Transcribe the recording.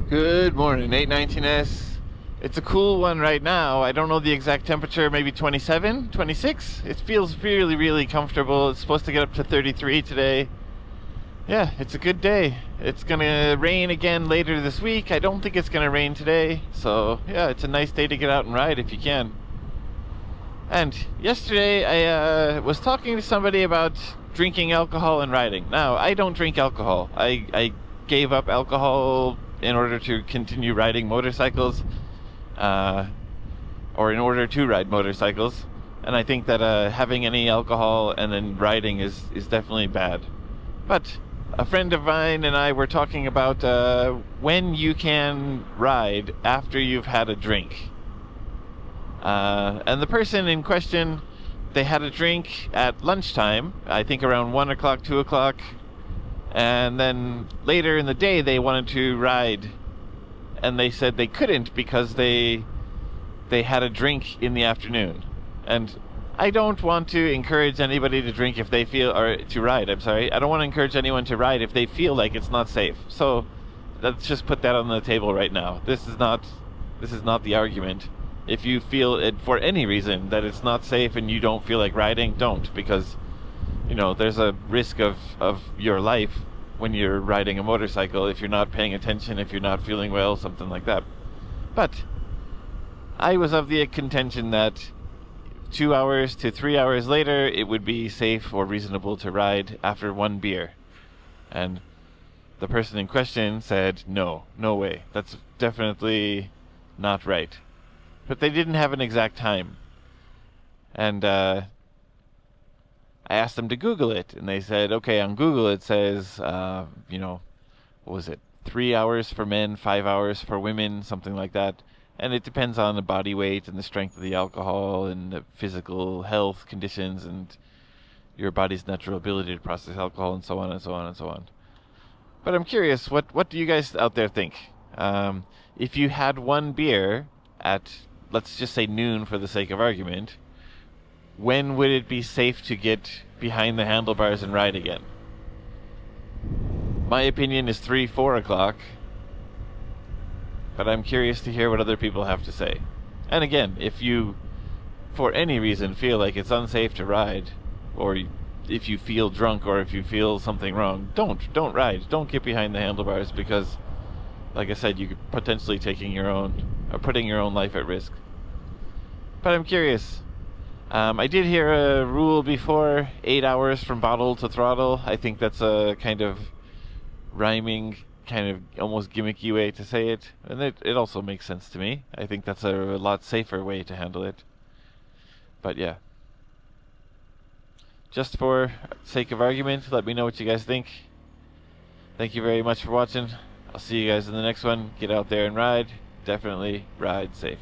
Good morning, 819S. It's a cool one right now. I don't know the exact temperature, maybe 27, 26. It feels really, really comfortable. It's supposed to get up to 33 today. Yeah, it's a good day. It's gonna rain again later this week. I don't think it's gonna rain today. So, yeah, it's a nice day to get out and ride if you can. And yesterday I was talking to somebody about drinking alcohol and riding. Now, I don't drink alcohol. I gave up alcohol in order to continue riding motorcycles, or in order to ride motorcycles. And I think that having any alcohol and then riding is definitely bad. But a friend of mine and I were talking about when you can ride after you've had a drink. And the person in question, they had a drink at lunchtime, I think around 1 o'clock, 2 o'clock, and then later in the day they wanted to ride, and they said they couldn't because they had a drink in the afternoon. And I don't want to encourage anybody to drink if they feel, or to ride, I'm sorry. I don't want to encourage anyone to ride if they feel like it's not safe. So let's just put that on the table right now. This is not the argument. If you feel it for any reason that it's not safe and you don't feel like riding, don't, because there's a risk of your life when you're riding a motorcycle if you're not paying attention, if you're not feeling well, something like that. But I was of the contention that 2 hours to 3 hours later it would be safe or reasonable to ride after one beer. And the person in question said, no way, that's definitely not right. But they didn't have an exact time. And I asked them to Google it, and they said, okay, on Google it says, what was it, 3 hours for men, 5 hours for women, something like that. And it depends on the body weight and the strength of the alcohol and the physical health conditions and your body's natural ability to process alcohol and so on and so on and so on. But I'm curious, what do you guys out there think? If you had one beer at, let's just say noon for the sake of argument, when would it be safe to get behind the handlebars and ride again? My opinion is 3, 4 o'clock, but I'm curious to hear what other people have to say. And again, if you, for any reason, feel like it's unsafe to ride, or if you feel drunk or if you feel something wrong, don't ride. Don't get behind the handlebars because, like I said, you could potentially putting your own life at risk. But I'm curious. I did hear a rule before, 8 hours from bottle to throttle. I think that's a kind of rhyming, kind of almost gimmicky way to say it. And it also makes sense to me. I think that's a lot safer way to handle it. But yeah. Just for sake of argument, let me know what you guys think. Thank you very much for watching. I'll see you guys in the next one. Get out there and ride. Definitely ride safe.